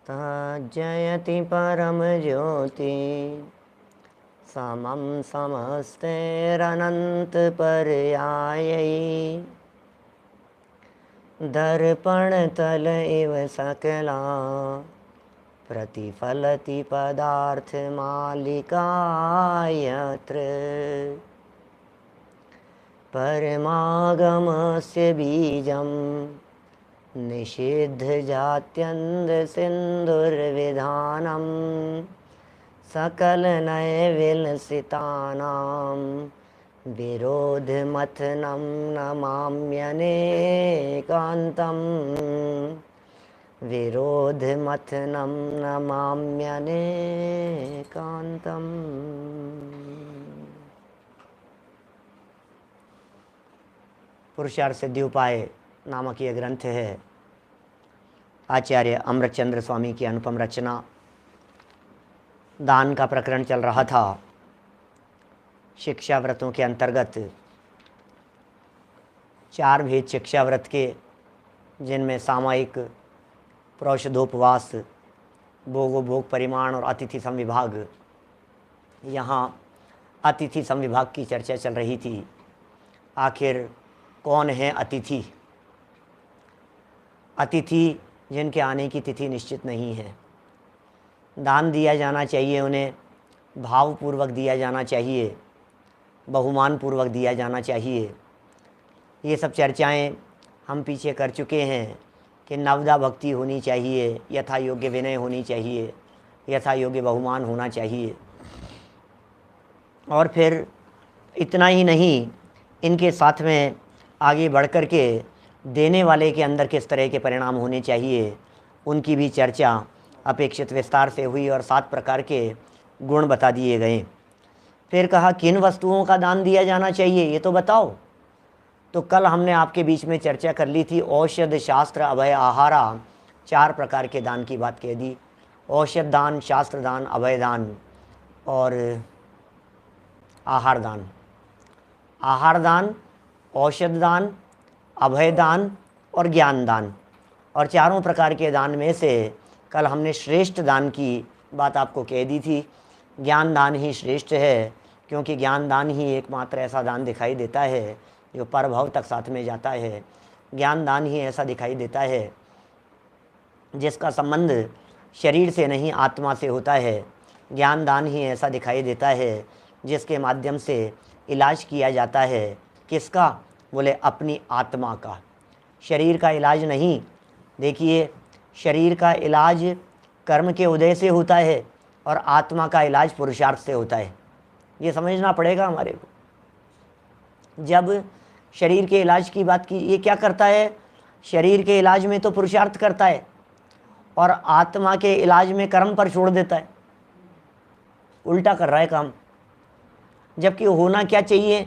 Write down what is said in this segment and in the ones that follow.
जयति परम ज्योति समं समस्तेरनंत पर्यायी दर्पण तल इव सकला प्रतिफलति पदार्थ मालिका यत्र परमागमस्य बीजं निषिद्ध जात्यन्ध सिन्धुर्विधानं सकल नय विलसितानां विरोधमथनं नमाम्यनेकान्तं विरोधमथनं नमाम्यनेकान्तम्। पुरुषार्थ सिद्धि उपाय नामक यह ग्रंथ है आचार्य अमृतचंद्र स्वामी की अनुपम रचना। दान का प्रकरण चल रहा था। शिक्षा व्रतों के अंतर्गत 4 भेद शिक्षा व्रत के, जिनमें सामायिक, प्रोषधोपवास, भोगोभोग परिमाण और अतिथि संविभाग। यहाँ अतिथि संविभाग की चर्चा चल रही थी। आखिर कौन है अतिथि? अतिथि जिनके आने की तिथि निश्चित नहीं है। दान दिया जाना चाहिए, उन्हें भावपूर्वक दिया जाना चाहिए, बहुमान पूर्वक दिया जाना चाहिए। ये सब चर्चाएं हम पीछे कर चुके हैं कि नवदा भक्ति होनी चाहिए, यथा योग्य विनय होनी चाहिए, यथा योग्य बहुमान होना चाहिए। और फिर इतना ही नहीं, इनके साथ में आगे बढ़ कर के देने वाले के अंदर किस तरह के परिणाम होने चाहिए, उनकी भी चर्चा अपेक्षित विस्तार से हुई और 7 प्रकार के गुण बता दिए गए। फिर कहा किन वस्तुओं का दान दिया जाना चाहिए ये तो बताओ। तो कल हमने आपके बीच में चर्चा कर ली थी। औषध, शास्त्र, अभय, आहारा, 4 प्रकार के दान की बात कह दी। औषध दान, शास्त्र दान, अभय दान और आहार दान। आहार दान, औषध दान, अभय दान और ज्ञान दान। और 4 प्रकार के दान में से कल हमने श्रेष्ठ दान की बात आपको कह दी थी। ज्ञान दान ही श्रेष्ठ है, क्योंकि ज्ञान दान ही एकमात्र ऐसा दान दिखाई देता है जो परभव तक साथ में जाता है। ज्ञान दान ही ऐसा दिखाई देता है जिसका संबंध शरीर से नहीं आत्मा से होता है। ज्ञान दान ही ऐसा दिखाई देता है जिसके माध्यम से इलाज किया जाता है। किसका? बोले अपनी आत्मा का। शरीर का इलाज नहीं। देखिए, शरीर का इलाज कर्म के उदय से होता है और आत्मा का इलाज पुरुषार्थ से होता है। ये समझना पड़ेगा हमारे को। जब शरीर के इलाज की बात की, ये क्या करता है? शरीर के इलाज में तो पुरुषार्थ करता है और आत्मा के इलाज में कर्म पर छोड़ देता है। उल्टा कर रहा है काम। जबकि होना क्या चाहिए?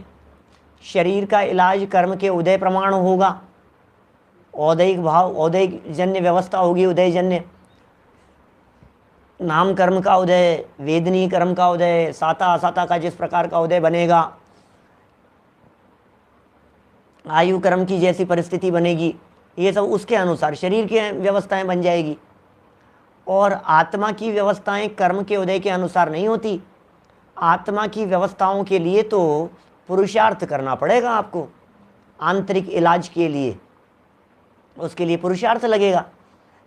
शरीर का इलाज कर्म के उदय प्रमाण होगा। औदैहिक भाव, औदैहिक जन्य व्यवस्था होगी, उदय जन्य। नाम कर्म का उदय, वेदनीय कर्म का उदय, साता असाता का जिस प्रकार का उदय बनेगा, आयु कर्म की जैसी परिस्थिति बनेगी, ये सब उसके अनुसार शरीर की व्यवस्थाएं बन जाएगी। और आत्मा की व्यवस्थाएं कर्म के उदय के अनुसार नहीं होती। आत्मा की व्यवस्थाओं के लिए तो पुरुषार्थ करना पड़ेगा आपको। आंतरिक इलाज के लिए उसके लिए पुरुषार्थ लगेगा।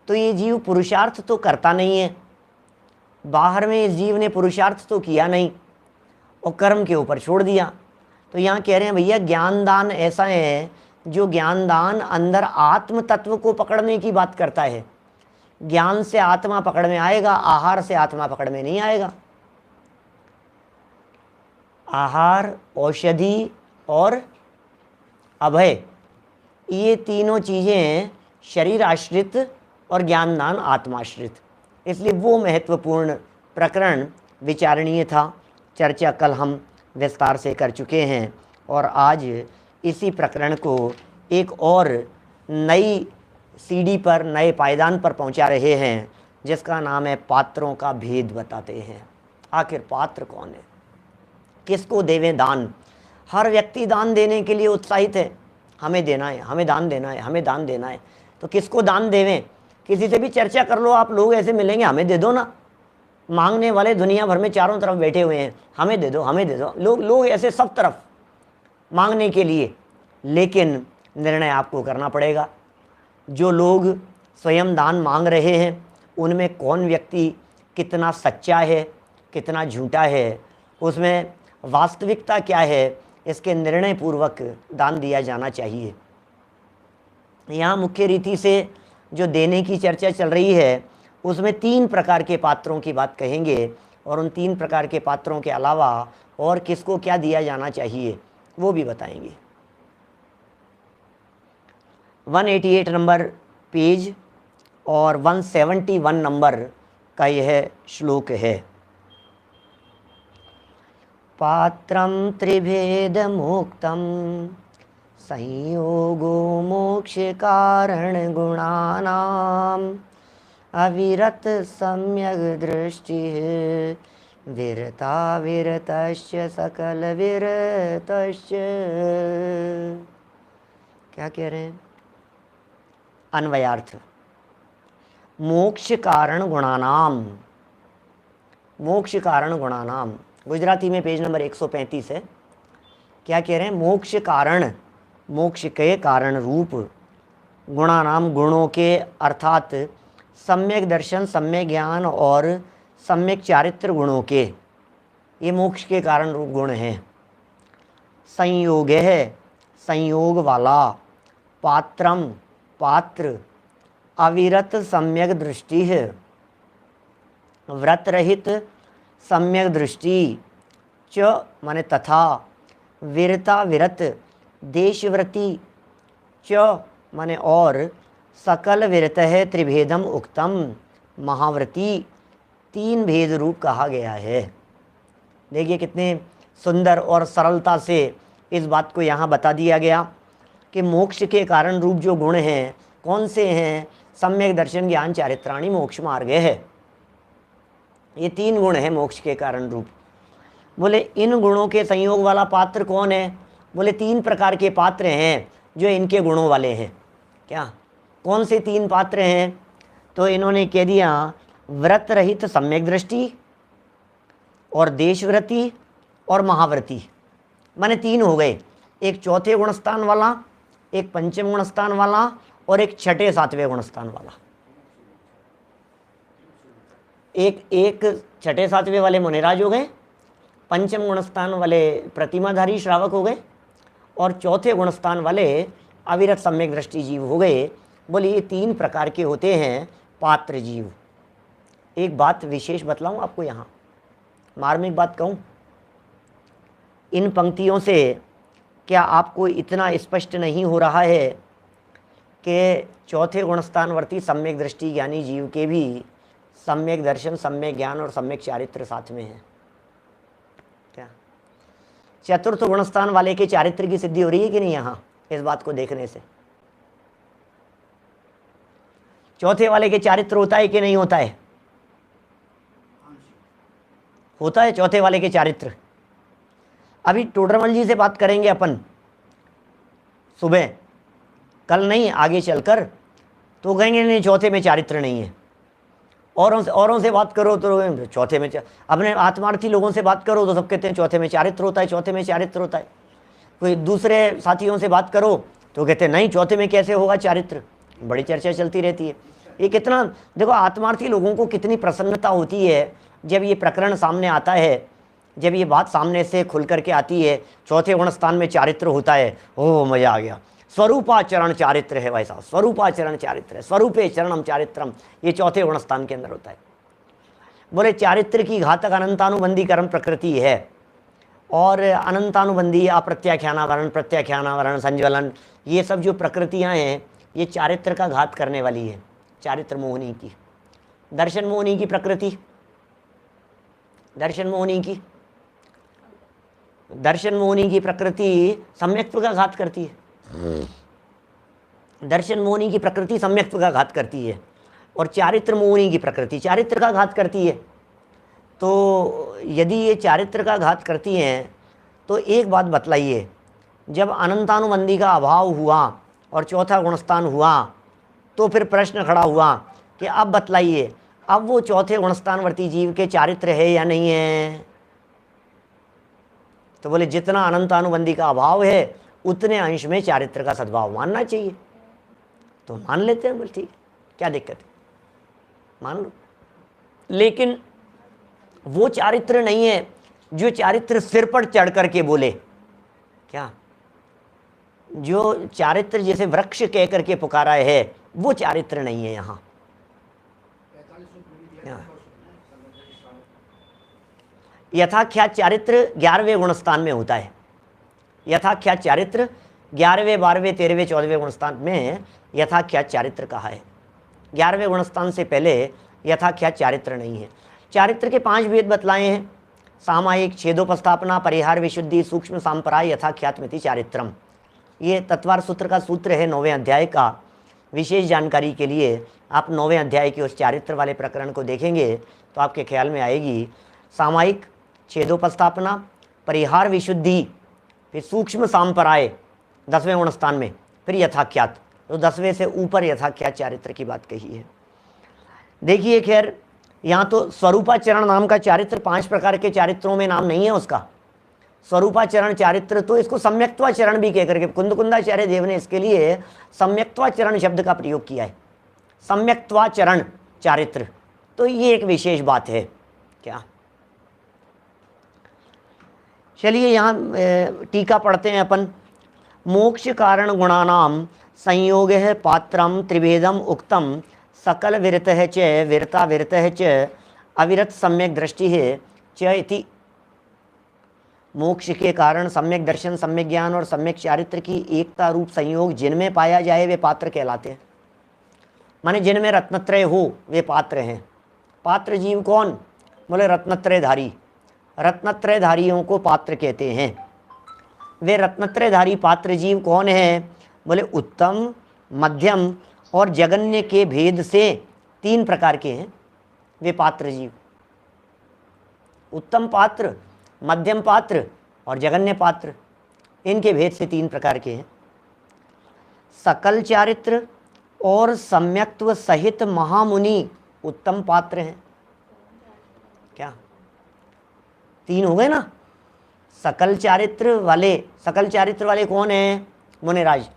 तो ये जीव पुरुषार्थ तो करता नहीं है। बाहर में इस जीव ने पुरुषार्थ तो किया नहीं और कर्म के ऊपर छोड़ दिया। तो यहाँ कह रहे हैं भैया, ज्ञान दान ऐसा है जो ज्ञान दान अंदर आत्म तत्व को पकड़ने की बात करता है। ज्ञान से आत्मा पकड़ में आएगा, आहार से आत्मा पकड़ में नहीं आएगा। आहार, औषधि और अभय, ये तीनों चीज़ें शरीर आश्रित और ज्ञान दान आत्माश्रित। इसलिए वो महत्वपूर्ण प्रकरण विचारणीय था। चर्चा कल हम विस्तार से कर चुके हैं और आज इसी प्रकरण को एक और नई सीढ़ी पर, नए पायदान पर पहुंचा रहे हैं, जिसका नाम है पात्रों का भेद बताते हैं। आखिर पात्र कौन है? किसको देवें दान? हर व्यक्ति दान देने के लिए उत्साहित है। हमें देना है, हमें दान देना है, हमें दान देना है। तो किसको दान देवें? किसी से भी चर्चा कर लो आप, लोग ऐसे मिलेंगे, हमें दे दो ना। मांगने वाले दुनिया भर में चारों तरफ बैठे हुए हैं, हमें दे दो, हमें दे दो। लोग ऐसे सब तरफ मांगने के लिए। लेकिन निर्णय आपको करना पड़ेगा। जो लोग स्वयं दान मांग रहे हैं उनमें कौन व्यक्ति कितना सच्चा है, कितना झूठा है, उसमें वास्तविकता क्या है, इसके निर्णय पूर्वक दान दिया जाना चाहिए। यहाँ मुख्य रीति से जो देने की चर्चा चल रही है उसमें 3 प्रकार के पात्रों की बात कहेंगे, और उन 3 प्रकार के पात्रों के अलावा और किसको क्या दिया जाना चाहिए वो भी बताएंगे। 188 नंबर पेज और 171 नंबर का यह श्लोक है। पात्रं त्रिभेद मुक्तं संयोगो मोक्ष कारण गुणानाम अविरत सम्यक दृष्टि विरता विरतस्य सकल विरतस्य। क्या कह रहे हैं? अन्वयार्थ। मोक्ष कारण गुणानाम, मोक्ष कारण गुणानाम, गुजराती में पेज नंबर 135 है। क्या कह रहे हैं? मोक्ष कारण, मोक्ष के कारण रूप, गुणानाम गुणों के, अर्थात सम्यक दर्शन, सम्यक ज्ञान और सम्यक चारित्र गुणों के, ये मोक्ष के कारण रूप गुण हैं। संयोग है, संयोग वाला, पात्रम पात्र, अविरत सम्यक दृष्टि है, व्रत रहित सम्यक दृष्टि, च माने तथा, विरता विरत, देशव्रति, च माने और, सकल विरत है, त्रिभेदम उक्तम, महाव्रती, 3 भेद रूप कहा गया है। देखिए कितने सुंदर और सरलता से इस बात को यहाँ बता दिया गया कि मोक्ष के कारण रूप जो गुण हैं कौन से हैं? सम्यक दर्शन, ज्ञान, चारित्राणि, मोक्ष मार्ग है। ये 3 गुण हैं मोक्ष के कारण रूप। बोले इन गुणों के संयोग वाला पात्र कौन है? बोले 3 प्रकार के पात्र हैं जो इनके गुणों वाले हैं। क्या, कौन से 3 पात्र हैं? तो इन्होंने कह दिया व्रत रहित सम्यक दृष्टि और देशव्रति और महाव्रति, माने 3 हो गए। एक चौथे गुणस्थान वाला, एक पंचम गुणस्थान वाला और एक छठे 7वें गुणस्थान वाला। एक छठे 7वें वाले मुनिराज हो गए, पंचम गुणस्थान वाले प्रतिमाधारी श्रावक हो गए और चौथे गुणस्थान वाले अविरत सम्यक दृष्टि जीव हो गए। बोले ये 3 प्रकार के होते हैं पात्र जीव। एक बात विशेष बतलाऊं आपको, यहाँ मार्मिक बात कहूं, इन पंक्तियों से क्या आपको इतना स्पष्ट नहीं हो रहा है कि चौथे गुणस्थानवर्ती सम्यक दृष्टि ज्ञानी जीव के भी सम्यक दर्शन, सम्यक ज्ञान और सम्यक चारित्र साथ में है? क्या चतुर्थ गुणस्थान वाले के चारित्र की सिद्धि हो रही है कि नहीं यहाँ इस बात को देखने से? चौथे वाले के चारित्र होता है कि नहीं होता है? होता है चौथे वाले के चारित्र। अभी टोडरमल जी से बात करेंगे अपन सुबह, कल नहीं आगे चलकर, तो कहेंगे नहीं चौथे में चारित्र नहीं है। औरों से बात करो तो चौथे में, अपने आत्मार्थी लोगों से बात करो तो सब कहते हैं चौथे में चारित्र होता है, चौथे में चारित्र होता है। कोई दूसरे साथियों से बात करो तो कहते हैं नहीं चौथे में कैसे होगा चारित्र। बड़ी चर्चा चलती रहती है। ये कितना, देखो आत्मार्थी लोगों को कितनी प्रसन्नता होती है जब ये प्रकरण सामने आता है, जब ये बात सामने से खुल करके आती है, चौथे गुणस्थान में चारित्र होता है, ओह मजा आ गया। स्वरूपाचरण चारित्र है भाई साहब, स्वरूपाचरण चारित्र है, स्वरूपे चरणम चारित्रम, ये चौथे गुणस्थान के अंदर होता है। बोले चारित्र की घातक अनंतानुबंधी कर्म प्रकृति है, और अनंतानुबंधी अप्रत्याख्यानावरण, प्रत्याख्यानावरण, संज्वलन, ये सब जो प्रकृतियां हैं ये चारित्र का घात करने वाली है, चारित्र मोहनी की। दर्शन मोहनी की प्रकृति, दर्शन मोहनी की, दर्शन मोहनी की प्रकृति सम्यक्त्व का घात करती है। दर्शन मोहनी की प्रकृति सम्यक्त्व का घात करती है, और चारित्र मोहनी की प्रकृति चारित्र का घात करती है। तो यदि ये चारित्र का घात करती हैं तो एक बात बतलाइए, जब अनंतानुबंधी का अभाव हुआ और चौथा गुणस्थान हुआ तो फिर प्रश्न खड़ा हुआ कि अब बतलाइए अब वो चौथे गुणस्थानवर्ती जीव के चारित्र है या नहीं है। तो बोले जितना अनंतानुबंधी का अभाव है उतने अंश में चारित्र का सद्भाव मानना चाहिए। तो मान लेते हैं, बोले ठीक है, क्या दिक्कत है, मान लो। लेकिन वो चारित्र नहीं है जो चारित्र सिर पर चढ़ करके बोले। क्या जो चारित्र जैसे वृक्ष कह करके पुकारा है वो चारित्र नहीं है यहाँ। यथाख्यात चारित्र 11वें गुणस्थान में होता है। यथाख्यात चारित्र 11वें 12वें 13वें 14वें गुणस्थान में यथाख्यात चारित्र कहा है। 11वें गुणस्थान से पहले यथाख्यात चारित्र नहीं है। चारित्र के 5 भेद बतलाए हैं, सामायिक, छेदोपस्थापना, परिहार, विशुद्धि, सूक्ष्म सांपराय, यथाख्यातमिति चारित्रम। ये तत्वार सूत्र का सूत्र है 9वें अध्याय का। विशेष जानकारी के लिए आप 9वें अध्याय के उस चारित्र वाले प्रकरण को देखेंगे तो आपके ख्याल में आएगी। सामायिक, छेदोपस्थापना, परिहार, विशुद्धि, फिर सूक्ष्म सांपराय 10वें गुणस्थान में, फिर यथाख्यात। तो 10वें से ऊपर यथाख्यात चारित्र की बात कही है। देखिए खैर यहाँ तो स्वरूपाचरण नाम का चारित्र 5 प्रकार के चारित्रों में नाम नहीं है उसका। स्वरूपाचरण चारित्र तो इसको सम्यक्त्वाचरण भी कह करके कुंदकुंदाचार्य देव ने इसके लिए सम्यक्त्वाचरण शब्द का प्रयोग किया है। सम्यक्त्वाचरण चारित्र, तो ये एक विशेष बात है। क्या चलिए यहाँ टीका पढ़ते हैं अपन। मोक्ष कारण गुणानाम संयोग है पात्रम त्रिभेदम उक्तम सकल विरत है च विरता विरत है च अविरत सम्यक दृष्टि है च इति। मोक्ष के कारण सम्यक दर्शन, सम्यक ज्ञान और सम्यक चारित्र की एकता रूप संयोग जिनमें पाया जाए वे पात्र कहलाते हैं। माने जिनमें रत्नत्रय हो वे पात्र हैं। पात्र जीव कौन? बोले रत्नत्रयधारी। रत्नत्रयधारियों को पात्र कहते हैं। वे रत्नत्रयधारी पात्र जीव कौन है? बोले उत्तम, मध्यम और जगन्य के भेद से 3 प्रकार के हैं वे पात्र जीव। उत्तम पात्र, मध्यम पात्र और जगन्य पात्र, इनके भेद से 3 प्रकार के हैं। सकल चारित्र और सम्यक्त्व सहित महामुनि उत्तम पात्र हैं। क्या 3 हो गए ना? सकल चारित्र वाले कौन हैं? मुनिराज।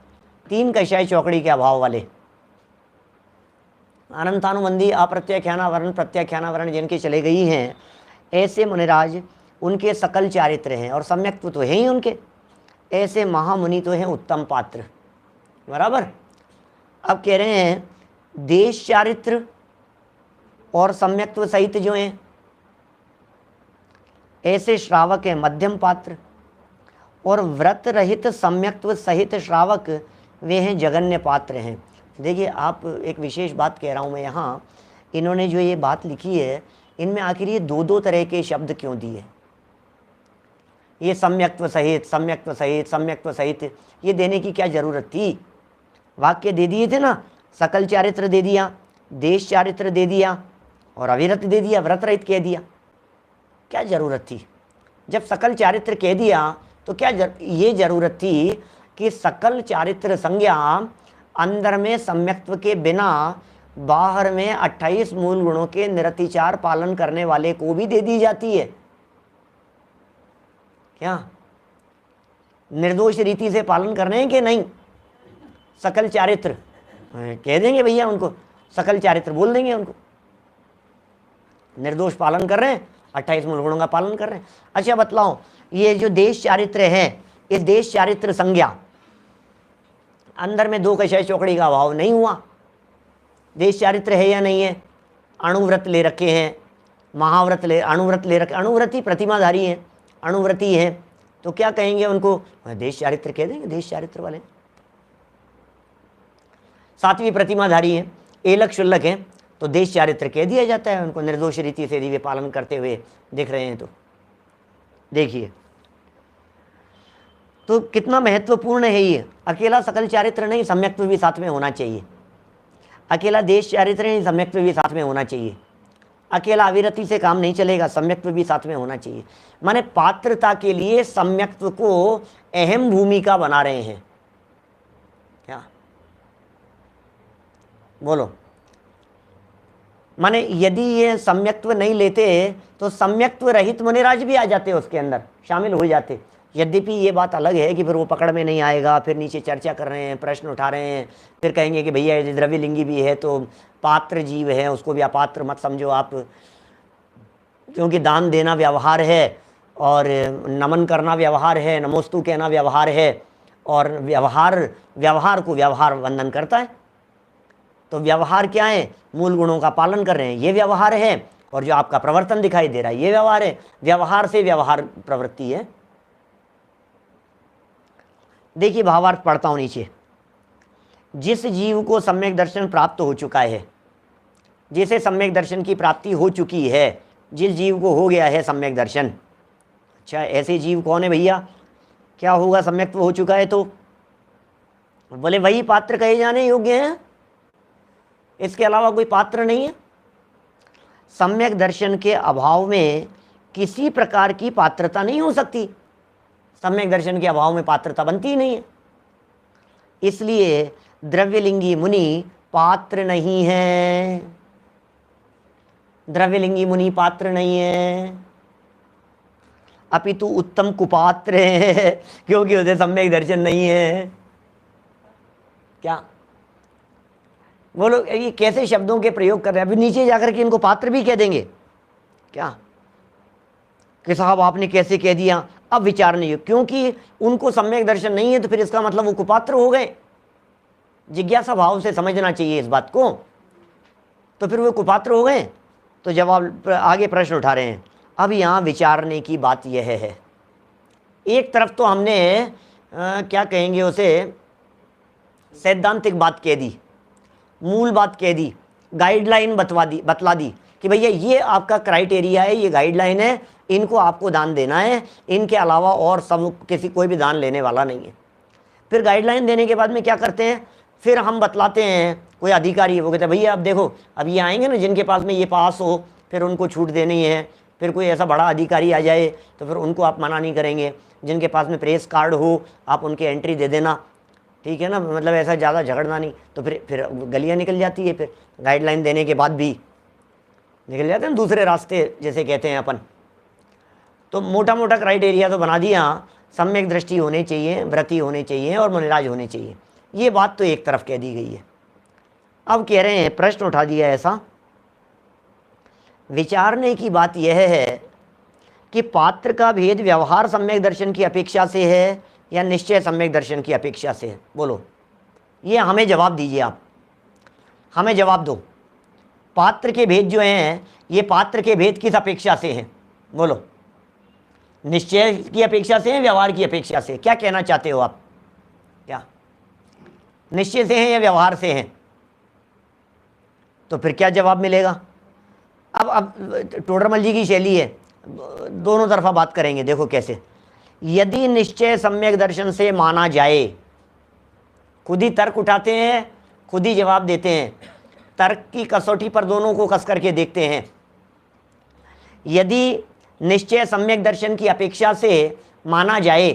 3 कषाय चौकड़ी के अभाव वाले, अनंतानुबंधी, अप्रत्याख्यानावरण, प्रत्याख्यानावरण जिनके चले गई हैं, ऐसे मुनिराज उनके सकल चारित्र हैं और सम्यक्त्व तो है ही उनके। ऐसे महामुनि तो हैं उत्तम पात्र, बराबर। अब कह रहे हैं देश चारित्र और सम्यक्त्व सहित जो हैं ऐसे श्रावक हैं मध्यम पात्र, और व्रत रहित सम्यक्त्व सहित श्रावक वे हैं जगन्य पात्र हैं। देखिए आप, एक विशेष बात कह रहा हूँ मैं यहाँ, इन्होंने जो ये बात लिखी है इनमें आखिर ये 2 तरह के शब्द क्यों दिए? ये सम्यक्त्व सहित, सम्यक्त्व सहित, सम्यक्त्व सहित, ये देने की क्या ज़रूरत थी? वाक्य दे दिए थे ना, सकल चारित्र दे दिया, देश चारित्र दे दिया और अविरत दे दिया, व्रत रहित कह दिया। क्या ज़रूरत थी? जब सकल चारित्र कह दिया तो क्या ये ज़रूरत थी कि सकल चारित्र संज्ञा अंदर में सम्यक्त्व के बिना बाहर में 28 मूल गुणों के निरतिचार पालन करने वाले को भी दे दी जाती है? क्या निर्दोष रीति से पालन करने हैं कि नहीं? सकल चारित्र कह देंगे भैया उनको, सकल चारित्र बोल देंगे उनको, निर्दोष पालन कर रहे हैं, 28 मूल गुणों का पालन कर रहे हैं। अच्छा बतलाओ, ये जो देश चारित्र है, इस देश चारित्र संज्ञा अंदर में 2 कषाय चौकड़ी का अभाव नहीं हुआ। देश चारित्र है या नहीं है? अणुव्रत ले रखे हैं, महाव्रत ले, अणुव्रत ले रखे, अणुव्रती प्रतिमाधारी हैं, अणुव्रती हैं, तो क्या कहेंगे उनको? देश चारित्र कह देंगे, देश चारित्र वाले। 7वीं प्रतिमाधारी हैं, एलक शुल्लक हैं, तो देश चारित्र कह दिया जाता है उनको, निर्दोष रीति से यदि वे पालन करते हुए दिख रहे हैं तो। देखिए तो कितना महत्वपूर्ण है ये। अकेला सकल चारित्र नहीं, सम्यक्त्व भी साथ में होना चाहिए। अकेला देश चारित्र नहीं, सम्यक्त्व भी साथ में होना चाहिए। अकेला अविरति से काम नहीं चलेगा, सम्यक्त्व भी साथ में होना चाहिए। माने पात्रता के लिए सम्यक्त्व को अहम भूमिका बना रहे हैं। क्या बोलो? माने यदि ये सम्यक्त्व नहीं लेते तो सम्यक्त्व रहित मुनिराज भी आ जाते, उसके अंदर शामिल हो जाते। यद्यपि ये बात अलग है कि फिर वो पकड़ में नहीं आएगा, फिर नीचे चर्चा कर रहे हैं, प्रश्न उठा रहे हैं, फिर कहेंगे कि भैया यदि द्रव्यलिंगी भी है तो पात्र जीव है, उसको भी अपात्र मत समझो आप, क्योंकि दान देना व्यवहार है और नमन करना व्यवहार है, नमोस्तु कहना व्यवहार है, और व्यवहार को व्यवहार बंधन करता है। तो व्यवहार क्या है? मूल गुणों का पालन कर रहे हैं, ये व्यवहार है, और जो आपका प्रवर्तन दिखाई दे रहा है ये व्यवहार है। व्यवहार से व्यवहार प्रवृत्ति है। देखिए भावार्थ पढ़ता हूं नीचे। जिस जीव को सम्यक दर्शन प्राप्त हो चुका है, जिसे सम्यक दर्शन की प्राप्ति हो चुकी है, जिस जीव को हो गया है सम्यक दर्शन, अच्छा ऐसे जीव कौन है भैया? क्या होगा सम्यक्त्व हो चुका है तो? बोले वही पात्र कहे जाने योग्य हैं, इसके अलावा कोई पात्र नहीं है। सम्यक दर्शन के अभाव में किसी प्रकार की पात्रता नहीं हो सकती, सम्यक दर्शन के अभाव में पात्रता बनती ही नहीं है। इसलिए द्रव्यलिंगी मुनि पात्र नहीं है, द्रव्यलिंगी मुनि पात्र नहीं है, अपितु उत्तम कुपात्र है, क्योंकि उसे सम्यक दर्शन नहीं है। क्या वो लोग ये कैसे शब्दों के प्रयोग कर रहे हैं? अभी नीचे जाकर के इनको पात्र भी कह देंगे क्या कि साहब आपने कैसे कह दिया? अब विचार नहीं हो, क्योंकि उनको सम्यक दर्शन नहीं है तो फिर इसका मतलब वो कुपात्र हो गए। जिज्ञासा भाव से समझना चाहिए इस बात को, तो फिर वो कुपात्र हो गए। तो जवाब आगे प्रश्न उठा रहे हैं। अब यहाँ विचारने की बात यह है, एक तरफ तो हमने क्या कहेंगे उसे, सैद्धांतिक बात कह दी, मूल बात कह दी, गाइडलाइन बतला दी कि भैया ये आपका क्राइटेरिया है, ये गाइडलाइन है, इनको आपको दान देना है, इनके अलावा और सब कोई भी दान लेने वाला नहीं है। फिर गाइडलाइन देने के बाद में क्या करते हैं, फिर हम बतलाते हैं, कोई अधिकारी है वो कहते हैं भैया अब देखो, अब ये आएंगे ना जिनके पास में ये पास हो, फिर उनको छूट देनी है। फिर कोई ऐसा बड़ा अधिकारी आ जाए तो फिर उनको आप मना नहीं करेंगे, जिनके पास में प्रेस कार्ड हो आप उनकी एंट्री दे देना, ठीक है ना, मतलब ऐसा ज़्यादा झगड़ना नहीं। तो फिर गलियाँ निकल जाती है, फिर गाइडलाइन देने के बाद भी निकल जाते हैं दूसरे रास्ते जैसे कहते हैं अपन। तो मोटा मोटा क्राइटेरिया तो बना दिया, सम्यक दृष्टि होनी चाहिए, व्रती होने चाहिए और मुनिराज होने चाहिए, ये बात तो एक तरफ कह दी गई है। अब कह रहे हैं, प्रश्न उठा दिया ऐसा, विचारने की बात यह है कि पात्र का भेद व्यवहार सम्यक दर्शन की अपेक्षा से है या निश्चय सम्यक दर्शन की अपेक्षा से है? बोलो, ये हमें जवाब दीजिए, आप हमें जवाब दो। पात्र के भेद जो हैं, ये पात्र के भेद किस अपेक्षा से हैं? बोलो, निश्चय की अपेक्षा से है, व्यवहार की अपेक्षा से? क्या कहना चाहते हो आप? क्या निश्चय से हैं या व्यवहार से हैं? तो फिर क्या जवाब मिलेगा? अब टोडरमल जी की शैली है, दोनों तरफा बात करेंगे। देखो कैसे, यदि निश्चय सम्यक दर्शन से माना जाए, खुद ही तर्क उठाते हैं, खुद ही जवाब देते हैं, तर्क की कसौटी पर दोनों को कस करके देखते हैं। यदि निश्चय सम्यक दर्शन की अपेक्षा से माना जाए,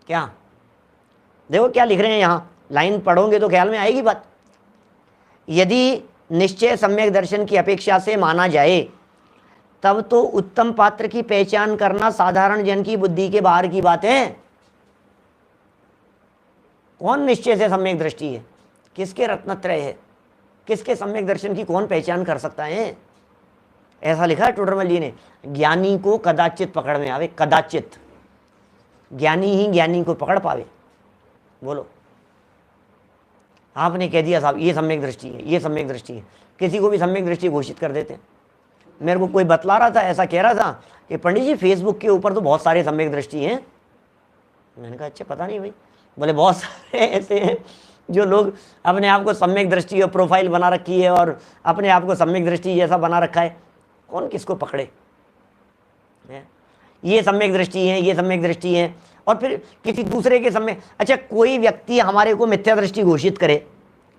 क्या देखो क्या लिख रहे हैं यहाँ, लाइन पढ़ोगे तो ख्याल में आएगी बात। यदि निश्चय सम्यक दर्शन की अपेक्षा से माना जाए, तब तो उत्तम पात्र की पहचान करना साधारण जन की बुद्धि के बाहर की बात है। कौन निश्चय से सम्यक दृष्टि है? किसके रत्नत्रय है? किसके सम्यक दर्शन की कौन पहचान कर सकता है? ऐसा लिखा है टोडरमल जी ने, ज्ञानी को कदाचित पकड़ में आवे, कदाचित ज्ञानी ही ज्ञानी को पकड़ पावे। बोलो, आपने कह दिया साहब ये सम्यक दृष्टि है, ये सम्यक दृष्टि है, किसी को भी सम्यक दृष्टि घोषित कर देते हैं। मेरे को कोई बतला रहा था, ऐसा कह रहा था कि पंडित जी फेसबुक के ऊपर तो बहुत सारे सम्यक दृष्टि हैं। मैंने कहा अच्छा पता नहीं भाई। बोले बहुत सारे ऐसे हैं जो लोग अपने आप को सम्यक दृष्टि और प्रोफाइल बना रखी है और अपने आप को सम्यक दृष्टि जैसा बना रखा है, कौन किसको पकड़े? ये सम्यक दृष्टि है, ये सम्यक दृष्टि है, और फिर किसी दूसरे के सम्यक। अच्छा, कोई व्यक्ति हमारे को मिथ्या दृष्टि घोषित करे,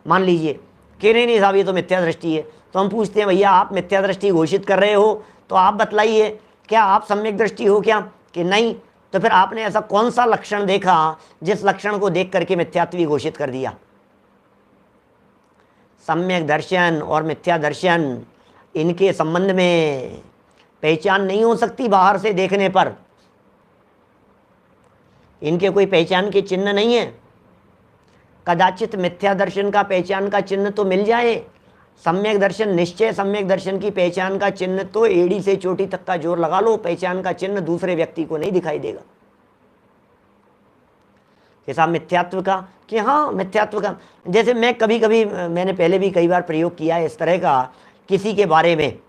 मान लीजिए कि नहीं साहब ये तो मिथ्या दृष्टि है, तो हम पूछते हैं भैया आप मिथ्या दृष्टि घोषित कर रहे हो तो आप बतलाइए क्या आप सम्यक दृष्टि हो क्या, कि नहीं? तो फिर आपने ऐसा कौन सा लक्षण देखा जिस लक्षण को देख करके मिथ्यात्व घोषित कर दिया? सम्यक दर्शन और मिथ्या दर्शन इनके संबंध में पहचान नहीं हो सकती बाहर से देखने पर। इनके कोई पहचान के चिन्ह नहीं है। कदाचित मिथ्या दर्शन का पहचान का चिन्ह तो मिल जाए, सम्यक दर्शन, निश्चय सम्यक दर्शन की पहचान का चिन्ह तो एड़ी से चोटी तक का जोर लगा लो, पहचान का चिन्ह दूसरे व्यक्ति को नहीं दिखाई देगा। जैसा मिथ्यात्व का, कि हाँ मिथ्यात्व का, जैसे मैं कभी कभी, मैंने पहले भी कई बार प्रयोग किया है इस तरह का किसी के बारे में,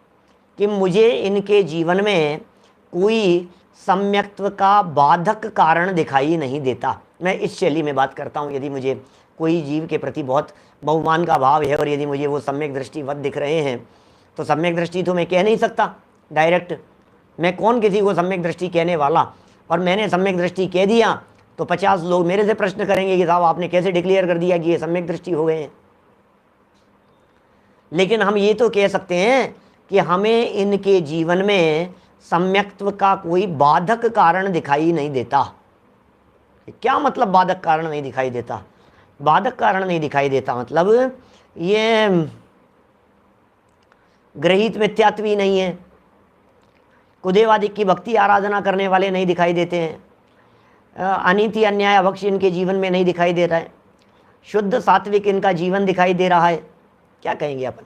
कि मुझे इनके जीवन में कोई सम्यक्त्व का बाधक कारण दिखाई नहीं देता। मैं इस शैली में बात करता हूँ। यदि मुझे कोई जीव के प्रति बहुत बहुमान का भाव है और यदि मुझे वो सम्यक दृष्टिवत दिख रहे हैं, तो सम्यक दृष्टि तो मैं कह नहीं सकता डायरेक्ट। मैं कौन किसी को सम्यक दृष्टि कहने वाला, और मैंने सम्यक दृष्टि कह दिया तो 50 लोग मेरे से प्रश्न करेंगे कि साहब आपने कैसे डिक्लेयर कर दिया कि ये सम्यक दृष्टि हो गए हैं। लेकिन हम ये तो कह सकते हैं कि हमें इनके जीवन में सम्यक्त्व का कोई बाधक कारण दिखाई नहीं देता। क्या मतलब बाधक कारण नहीं दिखाई देता? बाधक कारण नहीं दिखाई देता मतलब ये ग्रहित मिथ्यात्व नहीं है। कुदेवादिक की भक्ति आराधना करने वाले नहीं दिखाई देते हैं। अनीति अन्याय अभक्ष इनके जीवन में नहीं दिखाई दे रहा है। शुद्ध सात्विक इनका जीवन दिखाई दे रहा है। क्या कहेंगे अपन?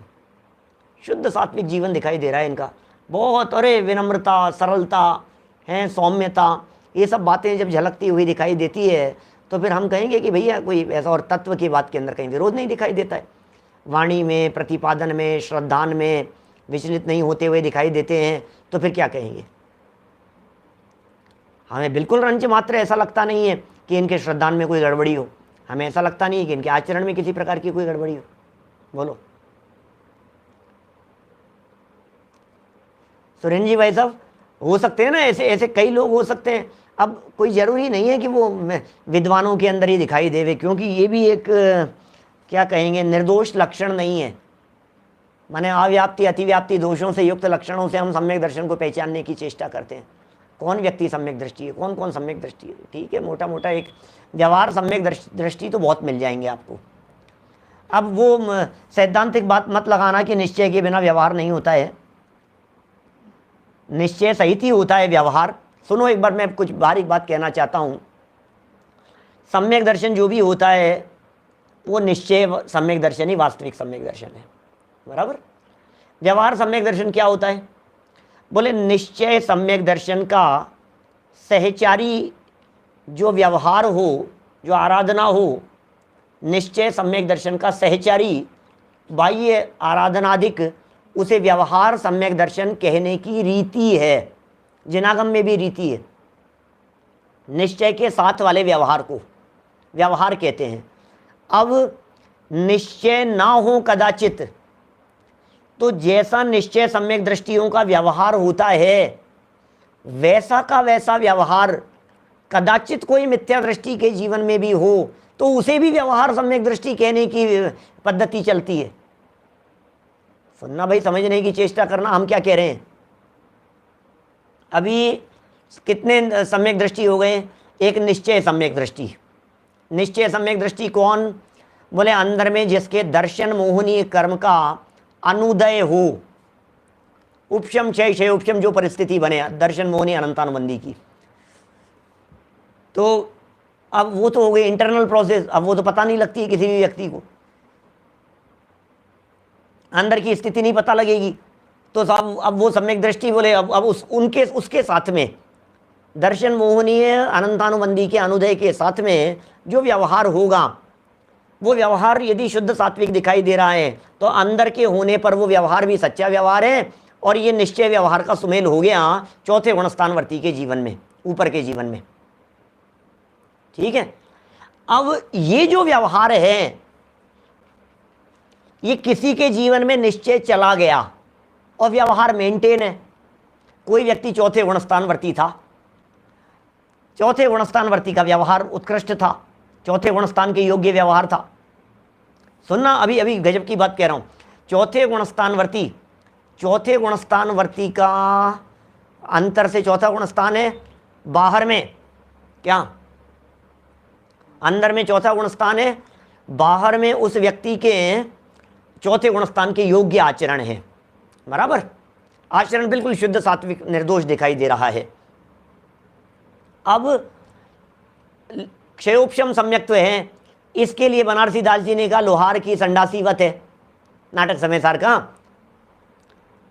शुद्ध सात्विक जीवन दिखाई दे रहा है इनका। बहुत, अरे विनम्रता, सरलता है, सौम्यता, ये सब बातें जब झलकती हुई दिखाई देती है तो फिर हम कहेंगे कि भैया कोई ऐसा, और तत्व की बात के अंदर कहीं विरोध नहीं दिखाई देता है। वाणी में, प्रतिपादन में, श्रद्धान में विचलित नहीं होते हुए दिखाई देते हैं, तो फिर क्या कहेंगे? हमें बिल्कुल रंच मात्र ऐसा लगता नहीं है कि इनके श्रद्धान में कोई गड़बड़ी हो। हमें ऐसा लगता नहीं है कि इनके आचरण में किसी प्रकार की कोई गड़बड़ी हो। बोलो सुरेंद्र जी भाई साहब, हो सकते हैं ना ऐसे ऐसे कई लोग हो सकते हैं। अब कोई ज़रूरी नहीं है कि वो विद्वानों के अंदर ही दिखाई देवे, क्योंकि ये भी एक क्या कहेंगे निर्दोष लक्षण नहीं है। माने अव्याप्ति अतिव्याप्ति दोषों से युक्त लक्षणों से हम सम्यक दर्शन को पहचानने की चेष्टा करते हैं। कौन व्यक्ति सम्यक दृष्टि है, कौन कौन सम्यक दृष्टि है? ठीक है, मोटा मोटा एक व्यवहार सम्यक दृष्टि तो बहुत मिल जाएंगे आपको। अब वो सैद्धांतिक बात मत लगाना कि निश्चय के बिना व्यवहार नहीं होता है। निश्चय सहित ही होता है व्यवहार। सुनो एक बार, मैं कुछ बारीक बात कहना चाहता हूँ। सम्यक दर्शन जो भी होता है वो निश्चय सम्यक दर्शन ही वास्तविक सम्यक दर्शन है, बराबर। व्यवहार सम्यक दर्शन क्या होता है? बोले निश्चय सम्यक दर्शन का सहचारी जो व्यवहार हो, जो आराधना हो, निश्चय सम्यक दर्शन का सहचारी बाह्य आराधनाधिक उसे व्यवहार सम्यक दर्शन कहने की रीति है। जिनागम में भी रीति है। निश्चय के साथ वाले व्यवहार को व्यवहार कहते हैं। अब निश्चय ना हो कदाचित, तो जैसा निश्चय सम्यक दृष्टियों का व्यवहार होता है वैसा का वैसा व्यवहार कदाचित कोई मिथ्या दृष्टि के जीवन में भी हो तो उसे भी व्यवहार सम्यक दृष्टि कहने की पद्धति चलती है। सुनना भाई, समझने की चेष्टा करना हम क्या कह रहे हैं। अभी कितने सम्यक दृष्टि हो गए? एक निश्चय सम्यक दृष्टि। निश्चय सम्यक दृष्टि कौन? बोले अंदर में जिसके दर्शन मोहनीय कर्म का अनुदय हो, उपशम क्षय क्षय उपशम जो परिस्थिति बने दर्शन मोहनी अनंतानुबंधी की, तो अब वो तो हो गई इंटरनल प्रोसेस। अब वो तो पता नहीं लगती है किसी भी व्यक्ति को, अंदर की स्थिति नहीं पता लगेगी। तो साहब अब वो सम्यक दृष्टि बोले अब उसके साथ में दर्शन मोहनीय अनंतानुबंधी के अनुदय के साथ में जो व्यवहार होगा, वो व्यवहार यदि शुद्ध सात्विक दिखाई दे रहा है तो अंदर के होने पर वो व्यवहार भी सच्चा व्यवहार है और ये निश्चय व्यवहार का सुमेल हो गया चौथे गुणस्थानवर्ती के जीवन में, ऊपर के जीवन में। ठीक है। अब ये जो व्यवहार है ये किसी के जीवन में निश्चय चला गया और व्यवहार मेंटेन है। कोई व्यक्ति चौथे गुणस्थानवर्ती था, चौथे गुणस्थानवर्ती का व्यवहार उत्कृष्ट था, चौथे गुणस्थान के योग्य व्यवहार था। सुनना, अभी अभी गजब की बात कह रहा हूं। चौथे गुणस्थानवर्ती का अंतर से चौथा गुणस्थान है बाहर में, क्या अंदर में चौथा गुणस्थान है, बाहर में उस व्यक्ति के चौथे गुणस्थान के योग्य आचरण है। बराबर। आचरण बिल्कुल शुद्ध सात्विक निर्दोष दिखाई दे रहा है। अब क्षयोपशम सम्यक्त्व है, इसके लिए बनारसी दालचीनी का लोहार की संडासीवत है, नाटक समय सार का।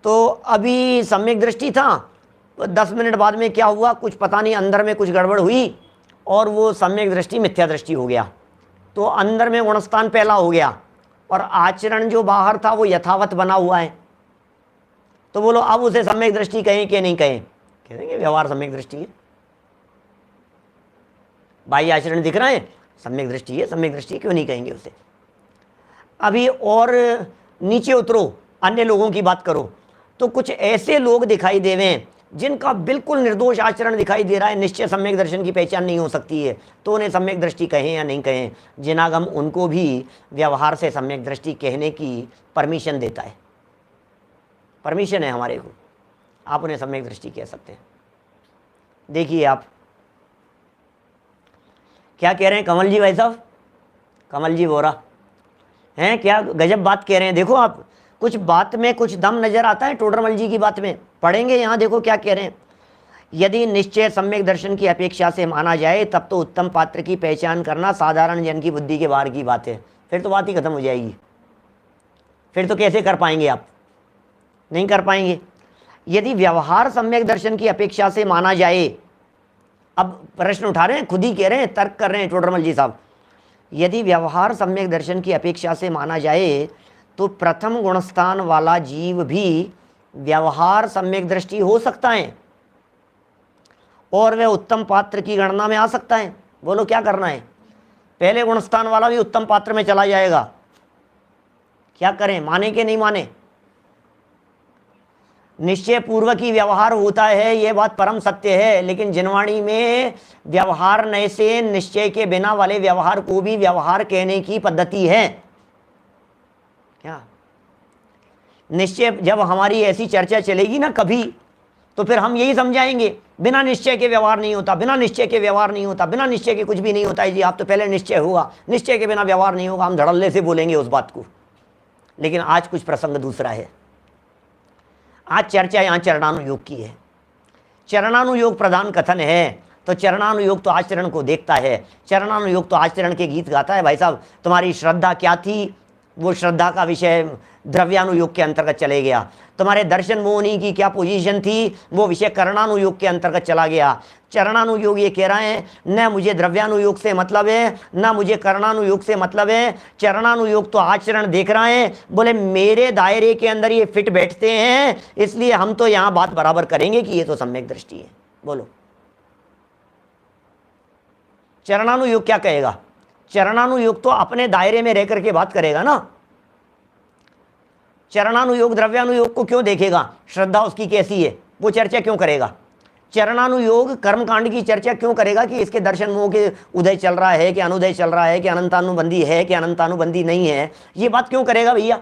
तो अभी सम्यक दृष्टि था, 10 मिनट बाद में क्या हुआ कुछ पता नहीं, अंदर में कुछ गड़बड़ हुई और वो सम्यक दृष्टि मिथ्या दृष्टि हो गया। तो अंदर में गुणस्थान पहला हो गया और आचरण जो बाहर था वो यथावत बना हुआ है। तो बोलो अब उसे सम्यक दृष्टि कहें कि नहीं कहें? कहेंगे व्यवहार सम्यक दृष्टि है, बाह्य आचरण दिख रहा है, सम्यक दृष्टि है, सम्यक दृष्टि क्यों नहीं कहेंगे उसे? अभी और नीचे उतरो, अन्य लोगों की बात करो, तो कुछ ऐसे लोग दिखाई देवें जिनका बिल्कुल निर्दोष आचरण दिखाई दे रहा है, निश्चय सम्यक दर्शन की पहचान नहीं हो सकती है, तो उन्हें सम्यक दृष्टि कहें या नहीं कहें? जिनागम उनको भी व्यवहार से सम्यक दृष्टि कहने की परमिशन देता है, परमिशन है हमारे को, आप उन्हें सम्यक दृष्टि कह सकते हैं। देखिए आप क्या कह रहे हैं कमल जी, भाई साहब कमल जी बोरा हैं, क्या गजब बात कह रहे हैं। देखो आप, कुछ बात में कुछ दम नजर आता है टोडरमल जी की बात में। पढ़ेंगे यहाँ, देखो क्या कह रहे हैं। यदि निश्चय सम्यक दर्शन की अपेक्षा से माना जाए तब तो उत्तम पात्र की पहचान करना साधारण जन की बुद्धि के बाहर की बात है। फिर तो बात ही खत्म हो जाएगी, फिर तो कैसे कर पाएंगे आप? नहीं कर पाएंगे। यदि व्यवहार सम्यक दर्शन की अपेक्षा से माना जाए, अब प्रश्न उठा रहे हैं, खुद ही कह रहे हैं, तर्क कर रहे हैं टोडरमल जी साहब। यदि व्यवहार सम्यक दर्शन की अपेक्षा से माना जाए तो प्रथम गुणस्थान वाला जीव भी व्यवहार सम्यक दृष्टि हो सकता है और वह उत्तम पात्र की गणना में आ सकता है। बोलो क्या करना है? पहले गुणस्थान वाला भी उत्तम पात्र में चला जाएगा, क्या करें? माने कि नहीं माने? निश्चय पूर्वक ही व्यवहार होता है, यह बात परम सत्य है, लेकिन जिनवाणी में व्यवहार नए से निश्चय के बिना वाले व्यवहार को भी व्यवहार कहने की पद्धति है। क्या निश्चय, जब हमारी ऐसी चर्चा चलेगी ना कभी, तो फिर हम यही समझाएंगे बिना निश्चय के व्यवहार नहीं होता, बिना निश्चय के व्यवहार नहीं होता, बिना निश्चय के कुछ भी नहीं होता है जी। आप तो पहले निश्चय हुआ, निश्चय के बिना व्यवहार नहीं होगा, हम धड़ल्ले से बोलेंगे उस बात को। लेकिन आज कुछ प्रसंग दूसरा है। आज चर्चा यहाँ चरणानुयोग की है। चरणानुयोग प्रधान कथन है, तो चरणानुयोग तो आचरण को देखता है, चरणानुयोग तो आचरण के गीत गाता है। भाई साहब तुम्हारी श्रद्धा क्या थी, वो श्रद्धा का विषय द्रव्यानुयोग के अंतर्गत चले गया। तुम्हारे दर्शन मोहनी की क्या पोजीशन थी, वो विषय करणानुयोग के अंतर्गत चला गया। चरणानुयोग ये कह रहे हैं न मुझे द्रव्यानुयोग से मतलब है, न मुझे करणानुयोग से मतलब है। चरणानुयोग तो आचरण देख रहे हैं, बोले मेरे दायरे के अंदर ये फिट बैठते हैं, इसलिए हम तो यहाँ बात बराबर करेंगे कि ये तो सम्यक दृष्टि है। बोलो चरणानुयोग क्या कहेगा? चरणानुयोग तो अपने दायरे में रह करके बात करेगा ना। चरणानुयोग द्रव्यानुयोग को क्यों देखेगा? श्रद्धा उसकी कैसी है वो चर्चा क्यों करेगा? चरणानुयोग कर्मकांड की चर्चा क्यों करेगा कि इसके दर्शन मोह के उदय चल रहा है कि अनुदय चल रहा है कि अनंतानुबंधी है कि अनंतानुबंधी नहीं है, ये बात क्यों करेगा भैया?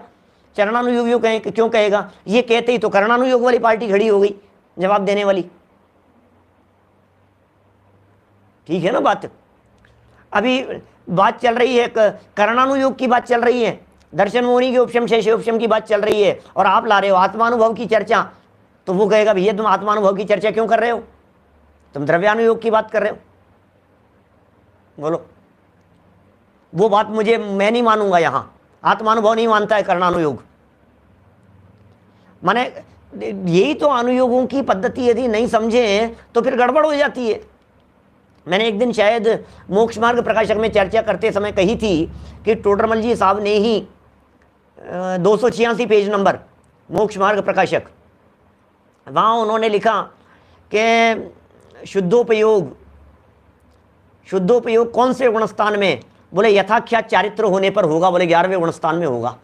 चरणानुयोग क्यों कहेगा? ये कहते ही तो करणानुयोग वाली पार्टी खड़ी हो गई जवाब देने वाली। ठीक है ना बात? अभी बात चल रही है, करणानुयोग की बात चल रही है, दर्शन मोहनी के उपशम शेष उपशम की बात चल रही है, और आप ला रहे हो आत्मानुभव की चर्चा। तो वो कहेगा भैया तुम आत्मानुभव की चर्चा क्यों कर रहे हो, तुम द्रव्यानुयोग की बात कर रहे हो। बोलो वो बात मुझे, मैं नहीं मानूंगा। यहां आत्मानुभव नहीं मानता है करणानुयोग। माने यही तो अनुयोगों की पद्धति, यदि नहीं समझे तो फिर गड़बड़ हो जाती है। मैंने एक दिन शायद मोक्ष मार्ग प्रकाशक में चर्चा करते समय कही थी कि टोडरमल जी साहब ने ही 286 पेज नंबर मोक्ष मार्ग प्रकाशक, वहाँ उन्होंने लिखा कि शुद्धोपयोग कौन से गुणस्थान में? बोले यथाख्यात चारित्र होने पर होगा। बोले 11वें गुणस्थान में होगा।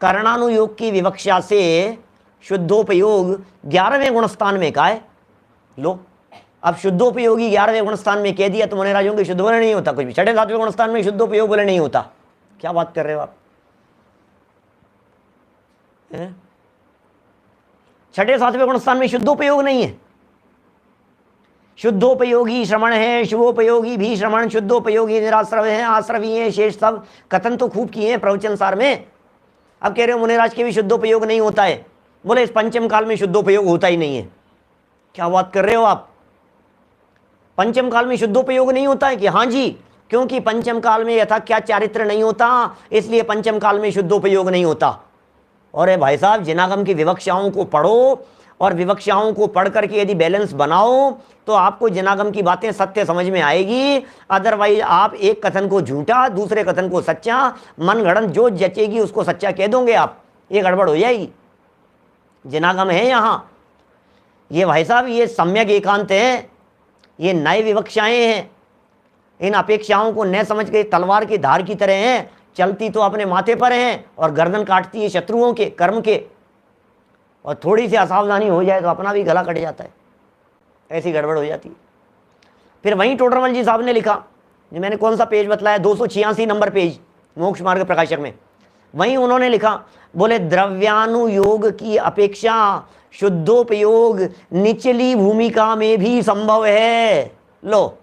करणानुयोग की विवक्षा से शुद्धोपयोग 11वें गुणस्थान में का है। लो अब शुद्धोपयोगी 11वें गुणस्थान में कह दिया तो मुनि राजों के शुद्ध बोले नहीं होता कुछ भी। 6ठे 7वें गुणस्थान में शुद्धोपयोग बोले नहीं होता। क्या बात कर रहे हो आप? 6ठे 7वें गुणस्थान में शुद्धोपयोग नहीं है। शुद्धोपयोगी श्रवण है, शुभोपयोगी भी श्रवण, शुद्धोपयोगी निराश्रव है, आश्रवी है, शेष सब कथन तो खूब किए हैं प्रवचन सार में। अब कह रहे हो मुनिराज के भी शुद्धोपयोग नहीं होता है। बोले इस पंचम काल में शुद्धोपयोग होता ही नहीं है। क्या बात कर रहे हो आप, पंचम काल में शुद्धोपयोग नहीं होता है? कि हाँ जी, क्योंकि पंचम काल में यथा क्या चारित्र नहीं होता, इसलिए पंचम काल में शुद्धोपयोग नहीं होता। और भाई साहब, जिनागम की विवक्षाओं को पढ़ो और विवक्षाओं को पढ़ करके यदि बैलेंस बनाओ तो आपको जिनागम की बातें सत्य समझ में आएगी। अदरवाइज आप एक कथन को झूठा, दूसरे कथन को सच्चा, मन गढ़ंत जो जचेगी उसको सच्चा कह दोगे आप, ये गड़बड़ हो जाएगी। जिनागम है यहाँ, ये भाई साहब ये सम्यक एकांत है, ये नए विवक्षाएं हैं। इन अपेक्षाओं को न समझ के तलवार की धार की तरह हैं, चलती तो अपने माथे पर हैं और गर्दन काटती है शत्रुओं के कर्म के। और थोड़ी सी असावधानी हो जाए तो अपना भी गला कट जाता है, ऐसी गड़बड़ हो जाती है। फिर वहीं टोडरमल जी साहब ने लिखा, जो मैंने कौन सा पेज बतलाया, 286 नंबर पेज मोक्ष मार्ग प्रकाशक में, वहीं उन्होंने लिखा, बोले द्रव्यानुयोग की अपेक्षा शुद्धोपयोग निचली भूमिका में भी संभव है। लो,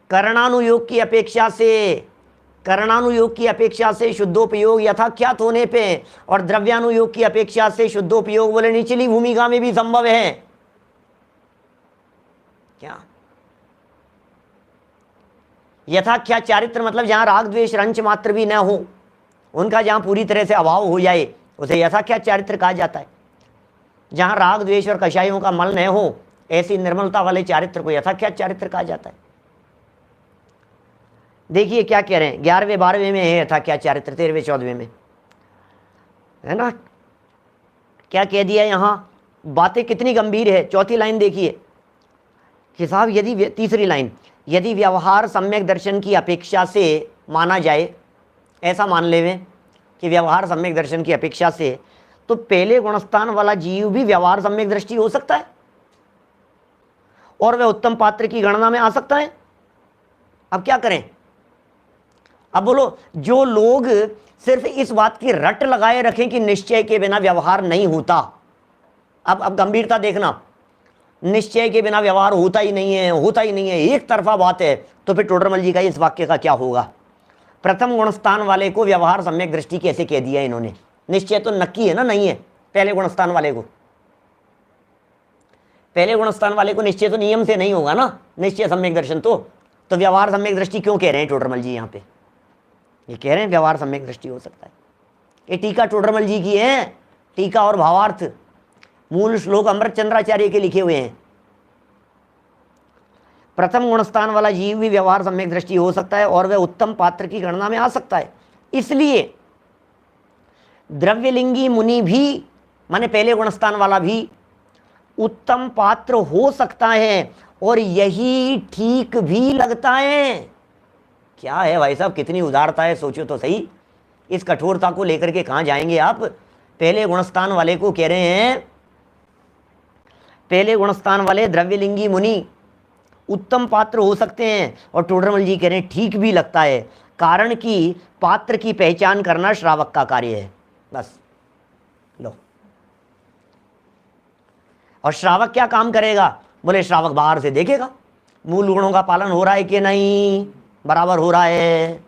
करणानुयोग की अपेक्षा से शुद्धोपयोग यथाख्यात होने पे और द्रव्यानुयोग की अपेक्षा से शुद्धोपयोग बोले निचली भूमिका में भी संभव है। क्या यथाख्यात चारित्र मतलब जहां राग द्वेष रंच मात्र भी न हो, उनका जहां पूरी तरह से अभाव हो जाए उसे यथाख्यात चारित्र कहा जाता है। जहां राग द्वेष और कषायों का मल न हो, ऐसी निर्मलता वाले चारित्र को यथाख्यात चारित्र कहा जाता है। देखिए क्या कह रहे हैं, 11वें 12वें में है यथाख्यात चारित्र, 13वें 14वें में है ना। क्या कह दिया यहां, बातें कितनी गंभीर है। चौथी लाइन देखिए कि साहब यदि, तीसरी लाइन, यदि व्यवहार सम्यक दर्शन की अपेक्षा से माना जाए, ऐसा मान लेवे कि व्यवहार सम्यक दर्शन की अपेक्षा से, तो पहले गुणस्थान वाला जीव भी व्यवहार सम्यक दृष्टि हो सकता है और वह उत्तम पात्र की गणना में आ सकता है। अब क्या करें, अब बोलो, जो लोग सिर्फ इस बात की रट लगाए रखें कि निश्चय के बिना व्यवहार नहीं होता, अब गंभीरता देखना, निश्चय के बिना व्यवहार होता ही नहीं है, एक तरफा बात है, तो फिर टोडरमल जी का इस वाक्य का क्या होगा। प्रथम गुणस्थान वाले को व्यवहार सम्यक दृष्टि कैसे कह दिया इन्होंने, निश्चय तो नक्की है ना, नहीं है। पहले गुणस्थान वाले को निश्चय तो नियम से नहीं होगा ना, निश्चय सम्यक दर्शन तो व्यवहार सम्यक दृष्टि क्यों कह रहे हैं टोडरमल जी यहाँ पे, ये कह रहे हैं व्यवहार सम्यक दृष्टि हो सकता है। ये टीका टोडरमल जी की है, टीका और भावार्थ, मूल श्लोक अमृतचंद्राचार्य के लिखे हुए हैं। प्रथम गुणस्थान वाला जीव भी व्यवहार सम्यक दृष्टि हो सकता है और वह उत्तम पात्र की गणना में आ सकता है। इसलिए द्रव्यलिंगी मुनि भी, माने पहले गुणस्थान वाला भी उत्तम पात्र हो सकता है और यही ठीक भी लगता है। क्या है भाई साहब, कितनी उदारता है, सोचो तो सही। इस कठोरता को लेकर के कहां जाएंगे आप। पहले गुणस्थान वाले को कह रहे हैं, पहले गुणस्थान वाले द्रव्यलिंगी मुनि उत्तम पात्र हो सकते हैं और टोडरमल जी कह रहे हैं ठीक भी लगता है, कारण कि पात्र की पहचान करना श्रावक का कार्य है। बस लो, और श्रावक क्या काम करेगा, बोले श्रावक बाहर से देखेगा मूल गुणों का पालन हो रहा है कि नहीं, बराबर हो रहा है,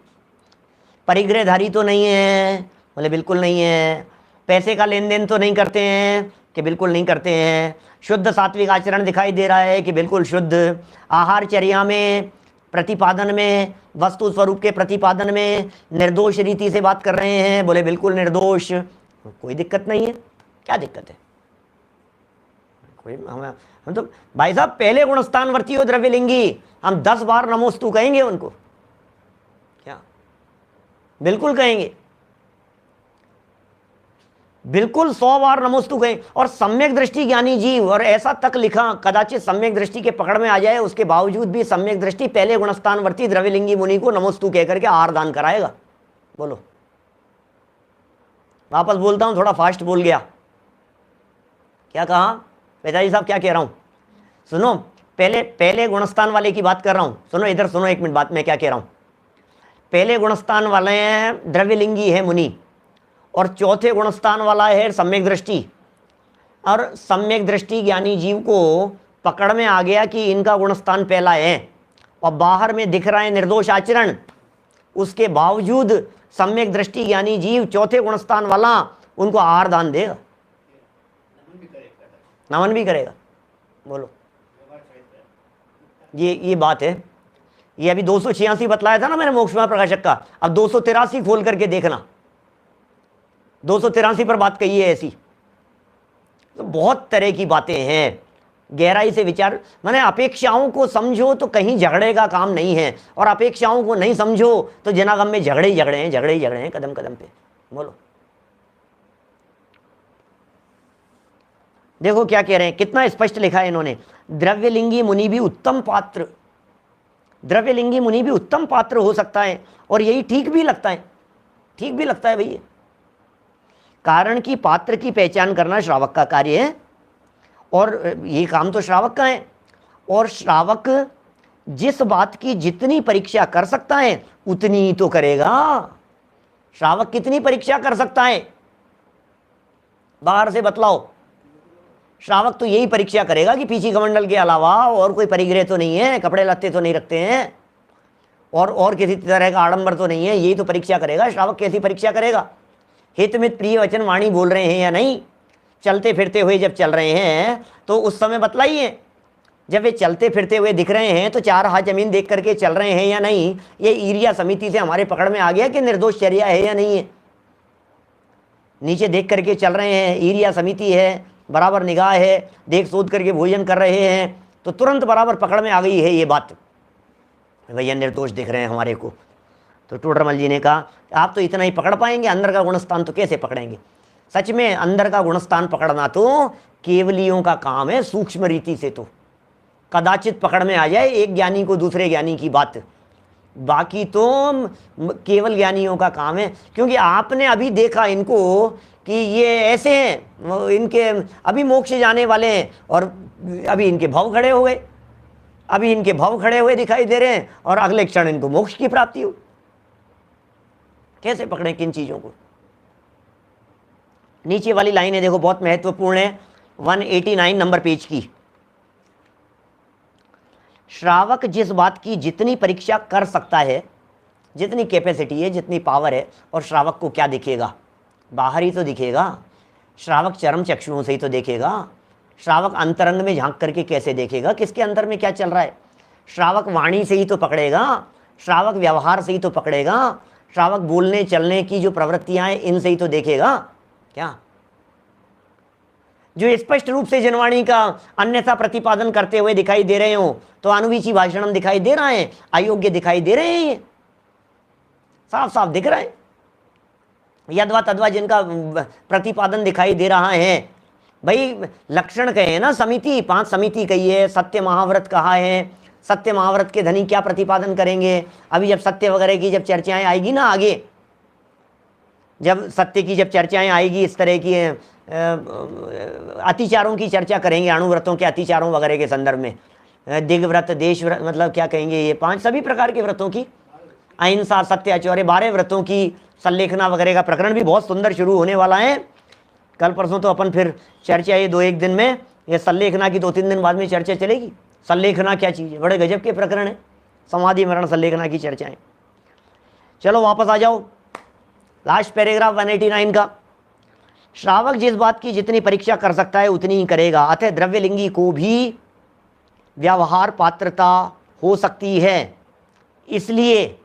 परिग्रहधारी तो नहीं है, बोले बिल्कुल नहीं है, पैसे का लेन देन तो नहीं करते हैं कि बिल्कुल नहीं करते हैं, शुद्ध सात्विक आचरण दिखाई दे रहा है कि बिल्कुल शुद्ध, आहारचर्या में, प्रतिपादन में, वस्तु स्वरूप के प्रतिपादन में निर्दोष रीति से बात कर रहे हैं, बोले बिल्कुल निर्दोष, कोई दिक्कत नहीं है। क्या दिक्कत है, कोई हम तो भाई साहब पहले गुणस्थानवर्ती हो द्रव्यलिंगी, हम 10 बार नमोस्तु कहेंगे उनको, क्या बिल्कुल कहेंगे, बिल्कुल 100 बार नमोस्तु कहें। और सम्यक दृष्टि ज्ञानी जीव, और ऐसा तक लिखा, कदाचित सम्यक दृष्टि के पकड़ में आ जाए, उसके बावजूद भी सम्यक दृष्टि पहले गुणस्थानवर्ती द्रव्यलिंगी मुनि को नमोस्तु कह करके आहार दान कराएगा। बोलो, वापस बोलता हूं, थोड़ा फास्ट बोल गया। क्या कहा पिताजी साहब, क्या कह रहा हूं, सुनो, पहले गुणस्थान वाले की बात कर रहा हूं, सुनो इधर सुनो एक मिनट बात मैं क्या कह रहा हूं। पहले गुणस्थान वाले हैं द्रव्यलिंगी है मुनि, और चौथे गुणस्थान वाला है सम्यक दृष्टि। और सम्यक दृष्टि ज्ञानी जीव को पकड़ में आ गया कि इनका गुणस्थान पहला है और बाहर में दिख रहा है निर्दोष आचरण, उसके बावजूद सम्यक दृष्टि ज्ञानी जीव चौथे गुणस्थान वाला उनको आहार दान देगा, नमन भी करेगा। बोलो, ये बात है। ये अभी 286 बतलाया था ना मैंने मोक्षमार्ग प्रकाशक का, अब 283 खोल करके देखना, 283 पर बात कही है ऐसी। तो बहुत तरह की बातें हैं, गहराई से विचार। माने अपेक्षाओं को समझो तो कहीं झगड़े का काम नहीं है, और अपेक्षाओं को नहीं समझो तो जनागम में झगड़े ही झगड़े हैं, झगड़े ही झगड़े हैं कदम कदम पे। बोलो, देखो क्या कह रहे हैं, कितना स्पष्ट लिखा है इन्होंने। द्रव्यलिंगी मुनि भी उत्तम पात्र, द्रव्यलिंगी मुनि भी उत्तम पात्र हो सकता है, और यही ठीक भी लगता है, ठीक भी लगता है भैया। कारण कि पात्र की पहचान करना श्रावक का कार्य है, और ये काम तो श्रावक का है। और श्रावक जिस बात की जितनी परीक्षा कर सकता है उतनी ही तो करेगा। श्रावक कितनी परीक्षा कर सकता है, बाहर से बतलाओ। श्रावक तो यही परीक्षा करेगा कि पीछे कमंडल के अलावा और कोई परिग्रह तो नहीं है, कपड़े लत्ते तो नहीं रखते हैं, और किसी तरह का आडंबर तो नहीं है, यही तो परीक्षा करेगा। श्रावक कैसी परीक्षा करेगा, हितमित प्रिय वचन वाणी बोल रहे हैं या नहीं, चलते फिरते हुए जब चल रहे हैं तो उस समय बतलाइए। जब वे चलते फिरते हुए दिख रहे हैं तो 4 हाथ जमीन देख करके चल रहे हैं या नहीं, ये ईरिया समिति से हमारे पकड़ में आ गया कि निर्दोष चर्या है या नहीं है। नीचे देख करके चल रहे हैं, ईरिया समिति है, बराबर निगाह है, देख सोच करके भोजन कर रहे हैं, तो तुरंत बराबर पकड़ में आ गई है ये बात, भैया निर्दोष दिख रहे हैं हमारे को। तो टोडरमल जी ने कहा आप तो इतना ही पकड़ पाएंगे, अंदर का गुणस्थान तो कैसे पकड़ेंगे। सच में अंदर का गुणस्थान पकड़ना तो केवलियों का काम है, सूक्ष्म रीति से तो कदाचित पकड़ में आ जाए एक ज्ञानी को दूसरे ज्ञानी की बात, बाकी तो केवल ज्ञानियों का काम है। क्योंकि आपने अभी देखा इनको कि ये ऐसे हैं, इनके अभी मोक्ष जाने वाले हैं, और अभी इनके भाव खड़े हो गए, अभी इनके भाव खड़े हुए दिखाई दे रहे हैं, और अगले क्षण इनको मोक्ष की प्राप्ति हो। कैसे पकड़ें किन चीजों को। नीचे वाली लाइन है देखो, बहुत महत्वपूर्ण है, 189 नंबर पेज की। श्रावक जिस बात की जितनी परीक्षा कर सकता है, जितनी कैपेसिटी है, जितनी पावर है, और श्रावक को क्या दिखेगा, बाहर ही तो दिखेगा। श्रावक चरम चक्षुओं से ही तो देखेगा। श्रावक अंतरंग में झांक करके कैसे देखेगा किसके अंदर में क्या चल रहा है। श्रावक वाणी से ही तो पकड़ेगा, श्रावक व्यवहार से ही तो पकड़ेगा, श्रावक बोलने चलने की जो प्रवृत्तियां हैं इनसे ही तो देखेगा। क्या जो स्पष्ट रूप से जनवाणी का अन्यथा प्रतिपादन करते हुए दिखाई दे रहे हो, तो अनुवीची भाषणम दिखाई दे रहा है, अयोग्य दिखाई दे रहे हैं, ये साफ साफ दिख रहा है। यद्वा तद्वा जिनका प्रतिपादन दिखाई दे रहा है, भाई लक्षण कहे ना, समिति 5 समिति कही है, सत्य महाव्रत कहा है, सत्य महाव्रत के धनी क्या प्रतिपादन करेंगे। अभी जब सत्य वगैरह की जब चर्चाएं आएगी ना आगे, जब सत्य की जब चर्चाएं आएगी, इस तरह की अतिचारों की चर्चा करेंगे, अणुव्रतों के अतिचारों वगैरह के संदर्भ में, दिग्व्रत, देश व्रत, मतलब क्या कहेंगे, ये 5 सभी प्रकार के व्रतों की, अहिंसा, सत्य, आचौर्य, 12 व्रतों की संलेखना वगैरह का प्रकरण भी बहुत सुंदर शुरू होने वाला है। कल परसों तो अपन फिर चर्चा, ये 2-1 दिन में, ये संलेखना की 2-3 दिन बाद में चर्चा चलेगी। संलेखना क्या चीज़ है, बड़े गजब के प्रकरण है, समाधि मरण संलेखना की चर्चाएं। चलो वापस आ जाओ, लास्ट पैराग्राफ 189 का। श्रावक जिस बात की जितनी परीक्षा कर सकता है उतनी ही करेगा, अतः द्रव्यलिंगी को भी व्यवहार पात्रता हो सकती है। इसलिए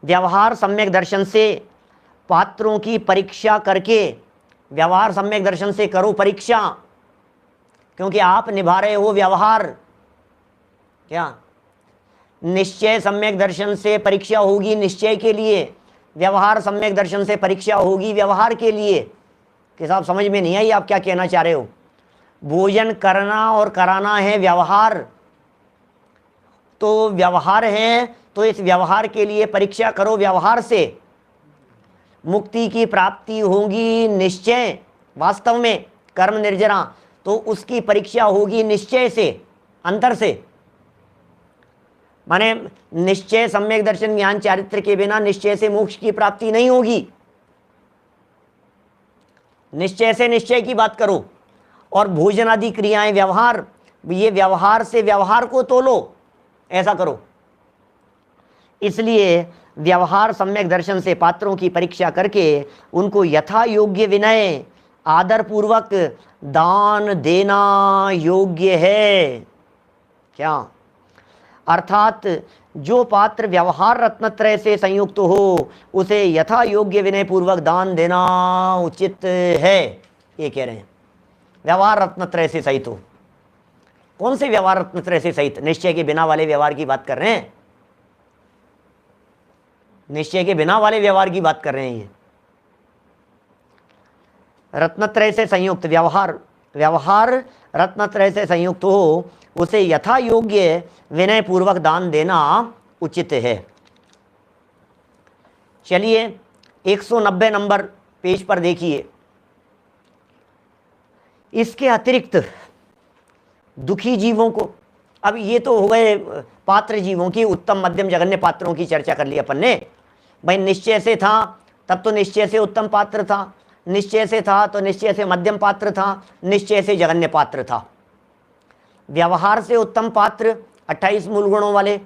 व्यवहार सम्यक दर्शन से पात्रों की परीक्षा करके, व्यवहार सम्यक दर्शन से करो परीक्षा, क्योंकि आप निभा रहे हो व्यवहार। क्या निश्चय सम्यक दर्शन से परीक्षा होगी निश्चय के लिए, व्यवहार सम्यक दर्शन से परीक्षा होगी व्यवहार के लिए। कि साहब समझ में नहीं आई आप क्या कहना चाह रहे हो। भोजन करना और कराना है व्यवहार, तो व्यवहार है, तो इस व्यवहार के लिए परीक्षा करो व्यवहार से। मुक्ति की प्राप्ति होगी निश्चय, वास्तव में कर्म निर्जरा, तो उसकी परीक्षा होगी निश्चय से, अंतर से। माने निश्चय सम्यक दर्शन ज्ञान चारित्र के बिना निश्चय से मोक्ष की प्राप्ति नहीं होगी। निश्चय से निश्चय की बात करो, और भोजन आदि क्रियाएं व्यवहार, ये व्यवहार से व्यवहार को तोलो, ऐसा करो। इसलिए व्यवहार सम्यक दर्शन से पात्रों की परीक्षा करके उनको यथा योग्य विनय आदर पूर्वक दान देना योग्य है। क्या? अर्थात जो पात्र व्यवहार रत्नत्रय से संयुक्त हो उसे यथा योग्य विनय पूर्वक दान देना उचित है। ये कह रहे हैं व्यवहार रत्नत्रय से सहित हो। कौन से व्यवहार रत्नत्रय से सहित? निश्चय के बिना वाले व्यवहार की बात कर रहे हैं। निश्चय के बिना वाले व्यवहार की बात कर रहे हैं। ये रत्नत्रय से संयुक्त व्यवहार रत्नत्रय से संयुक्त हो उसे यथा योग्य विनय पूर्वक दान देना उचित है। चलिए 190 नंबर पेज पर देखिए। इसके अतिरिक्त दुखी जीवों को, अब ये तो हो गए पात्र जीवों की, उत्तम मध्यम जघन्य पात्रों की चर्चा कर ली अपन ने। भाई निश्चय से था तब तो निश्चय से उत्तम पात्र था, निश्चय से था तो निश्चय से मध्यम पात्र था, निश्चय से जघन्य पात्र था। व्यवहार से उत्तम पात्र 28 मूल गुणों वाले,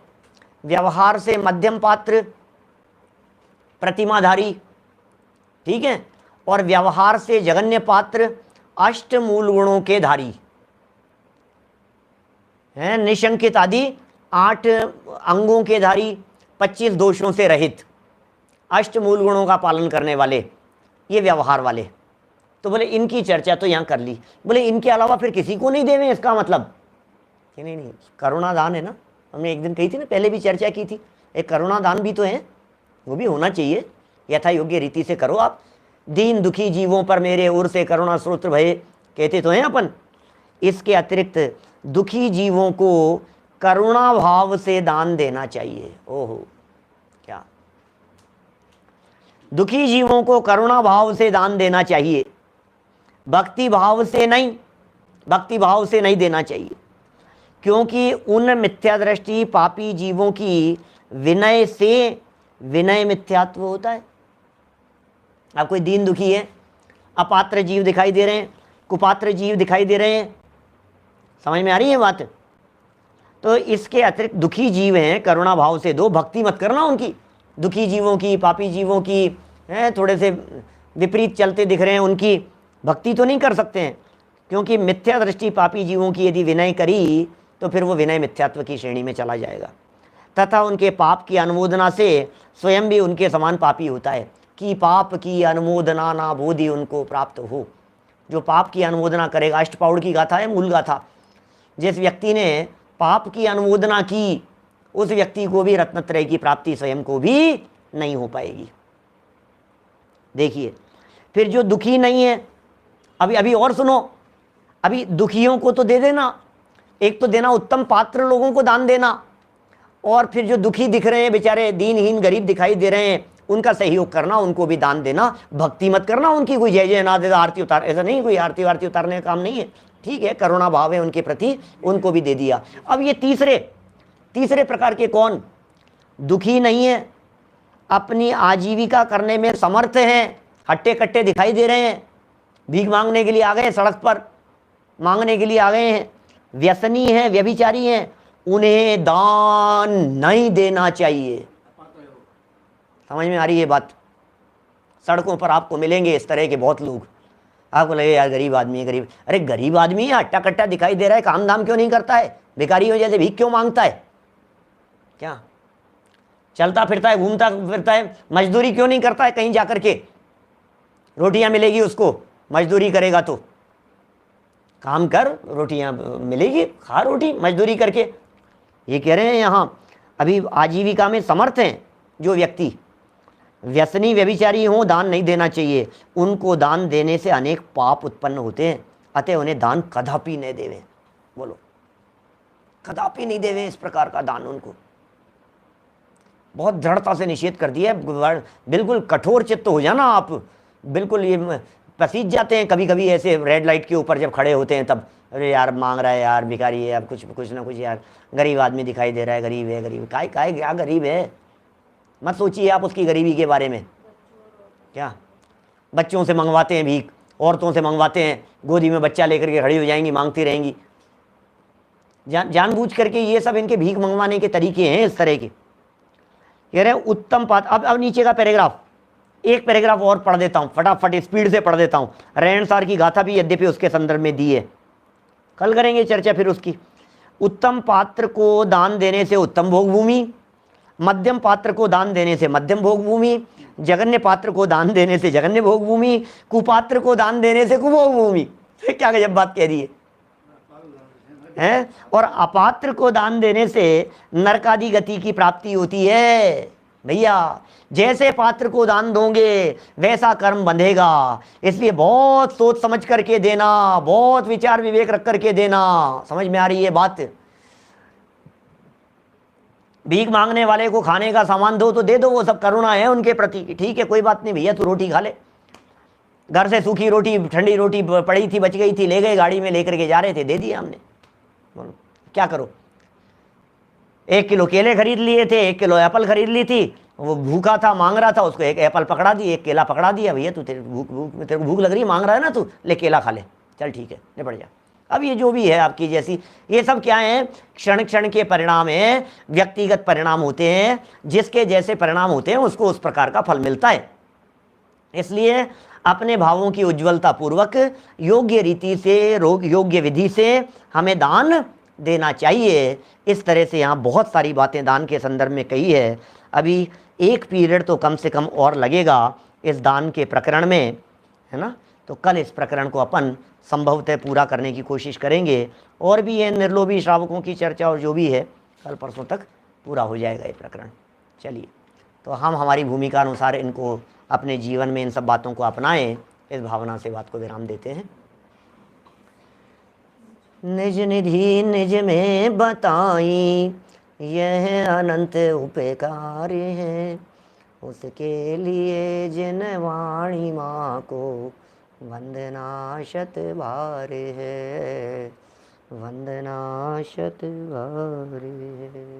व्यवहार से मध्यम पात्र प्रतिमाधारी, ठीक है, और व्यवहार से जघन्य पात्र 8 मूल गुणों के धारी हैं, निशंकित आदि 8 अंगों के धारी, 25 दोषों से रहित, 8 मूल गुणों का पालन करने वाले, ये व्यवहार वाले। तो बोले इनकी चर्चा तो यहाँ कर ली। बोले इनके अलावा फिर किसी को नहीं देवे, इसका मतलब कि नहीं, करुणादान है ना, हमने एक दिन कही थी ना, पहले भी चर्चा की थी, एक करुणादान भी तो है, वो भी होना चाहिए। यथा योग्य रीति से करो आप। दीन दुखी जीवों पर मेरे ओर से करुणा स्रोत भये, कहते तो हैं अपन। इसके अतिरिक्त दुखी जीवों को करुणा भाव से दान देना चाहिए। ओहो, क्या? दुखी जीवों को करुणा भाव से दान देना चाहिए, भक्ति भाव से नहीं, भक्ति भाव से नहीं देना चाहिए, क्योंकि उन मिथ्या दृष्टि पापी जीवों की विनय से विनय मिथ्यात्व होता है। अब कोई दीन दुखी है, अपात्र जीव दिखाई दे रहे हैं, कुपात्र जीव दिखाई दे रहे हैं, समझ में आ रही है बात? तो इसके अतिरिक्त दुखी जीव हैं, करुणा भाव से दो, भक्ति मत करना उनकी, दुखी जीवों की, पापी जीवों की, हैं थोड़े से विपरीत चलते दिख रहे हैं, उनकी भक्ति तो नहीं कर सकते हैं, क्योंकि मिथ्या दृष्टि पापी जीवों की यदि विनय करी तो फिर वो विनय मिथ्यात्व की श्रेणी में चला जाएगा, तथा उनके पाप की अनुमोदना से स्वयं भी उनके समान पापी होता है। कि पाप की अनुमोदना ना बोधि उनको प्राप्त हो। जो पाप की अनुमोदना करेगा, अष्टपाउड़ की गाथा है, मूल गाथा, जिस व्यक्ति ने पाप की अनुमोदना की उस व्यक्ति को भी रत्नत्रय की प्राप्ति स्वयं को भी नहीं हो पाएगी। देखिए फिर जो दुखी नहीं है, अभी और सुनो, अभी दुखियों को तो दे देना, एक तो देना उत्तम पात्र लोगों को दान देना, और फिर जो दुखी दिख रहे हैं बेचारे, दीनहीन गरीब दिखाई दे रहे हैं, उनका सहयोग करना, उनको भी दान देना। भक्ति मत करना उनकी, कोई जय जय ना दे आरती उतार, ऐसा नहीं, कोई आरती वारती उतारने का काम नहीं है, ठीक है, करुणा भाव है उनके प्रति, उनको भी दे दिया। अब ये तीसरे प्रकार के कौन? दुखी नहीं है, अपनी आजीविका करने में समर्थ हैं, हट्टे कट्टे दिखाई दे रहे हैं, भीख मांगने के लिए आ गए, सड़क पर मांगने के लिए आ गए हैं, व्यसनी हैं, व्यभिचारी हैं, उन्हें दान नहीं देना चाहिए। समझ में आ रही है बात? सड़कों पर आपको मिलेंगे इस तरह के बहुत लोग, आपको लगे यार गरीब आदमी है, गरीब, अरे गरीब आदमी है, हट्टा कट्टा दिखाई दे रहा है, काम धाम क्यों नहीं करता है, भिखारी हो जैसे भीख क्यों मांगता है, क्या चलता फिरता है, घूमता फिरता है, मजदूरी क्यों नहीं करता है, कहीं जाकर के रोटियां मिलेगी उसको, मजदूरी करेगा तो, काम कर रोटियां मिलेगी, खा रोटी मजदूरी करके। ये कह रहे हैं यहाँ, अभी आजीविका में समर्थ हैं जो व्यक्ति, व्यसनी व्यभिचारी हों, दान नहीं देना चाहिए, उनको दान देने से अनेक पाप उत्पन्न होते हैं, अतः उन्हें दान कदापि नहीं देवे। बोलो, कदापि नहीं देवे इस प्रकार का दान उनको। बहुत दृढ़ता से निषेध कर दिया, बिल्कुल कठोर चित्त हो जाना आप, बिल्कुल ये पसीज जाते हैं कभी कभी ऐसे रेड लाइट के ऊपर जब खड़े होते हैं तब, अरे यार मांग रहा है यार, भिखारी है, अब कुछ ना कुछ यार, गरीब आदमी दिखाई दे रहा है, गरीब है, गरीब काय क्या गरीब है, मत सोचिए आप उसकी गरीबी के बारे में। क्या बच्चों से मंगवाते हैं भीख, औरतों से मंगवाते हैं, गोदी में बच्चा लेकर के खड़ी हो जाएंगी, मांगती रहेंगी, जानबूझ करके, ये सब इनके भीख मंगवाने के तरीके हैं इस तरह के। कह रहे हैं उत्तम पात्र। अब नीचे का पैराग्राफ, एक पैराग्राफ और पढ़ देता हूं, फटाफट स्पीड से पढ़ देता हूं। रहनसार की गाथा भी यद्यपि उसके संदर्भ में दी है, कल करेंगे चर्चा फिर उसकी। उत्तम पात्र को दान देने से उत्तम भोग भूमि, मध्यम पात्र को दान देने से मध्यम भोग भूमि, जघन्य पात्र को दान देने से जघन्य भोग भूमि, कुपात्र को दान देने से कुभोग भूमि। क्या गजब बात कह दी है। और अपात्र को दान देने से नरकादि गति की प्राप्ति होती है। भैया जैसे पात्र को दान दोगे वैसा कर्म बंधेगा, इसलिए बहुत सोच समझ करके देना, बहुत विचार विवेक रख करके देना। समझ में आ रही है बात? भीख मांगने वाले को खाने का सामान दो तो दे दो, वो सब करुणा है उनके प्रति। ठीक है कोई बात नहीं भैया, तू रोटी खा ले। घर से सूखी रोटी, ठंडी रोटी पड़ी थी, बच गई थी, ले गए गाड़ी में लेकर के जा रहे थे, दे दिया हमने। बोलो क्या करो? 1 किलो केले खरीद लिए थे, 1 किलो एप्पल खरीद ली थी, वो भूखा था मांग रहा था, उसको 1 एप्पल पकड़ा दी, 1 केला पकड़ा दिया। भैया तू तेरे को भूख लग रही है, मांग रहा है ना तू, ले केला खा ले, चल ठीक है निपट जा। अब ये जो भी है आपकी जैसी, ये सब क्या है? क्षण क्षण के परिणाम है, व्यक्तिगत परिणाम होते हैं। जिसके जैसे परिणाम होते हैं उसको उस प्रकार का फल मिलता है। इसलिए अपने भावों की उज्ज्वलता पूर्वक योग्य रीति से, योग्य विधि से हमें दान देना चाहिए। इस तरह से यहाँ बहुत सारी बातें दान के संदर्भ में कही है। अभी एक पीरियड तो कम से कम और लगेगा इस दान के प्रकरण में, है ना? तो कल इस प्रकरण को अपन संभवतः पूरा करने की कोशिश करेंगे। और भी है निर्लोभी श्रावकों की चर्चा और जो भी है, कल परसों तक पूरा हो जाएगा ये प्रकरण। चलिए, तो हम हमारी भूमिका अनुसार इनको अपने जीवन में इन सब बातों को अपनाएं, इस भावना से बात को विराम देते हैं। निज निधि निज में बताई, यह अनंत उपकार है। उसके लिए जिन वाणी माँ को वंदना शत बार है, वंदना शत बार है।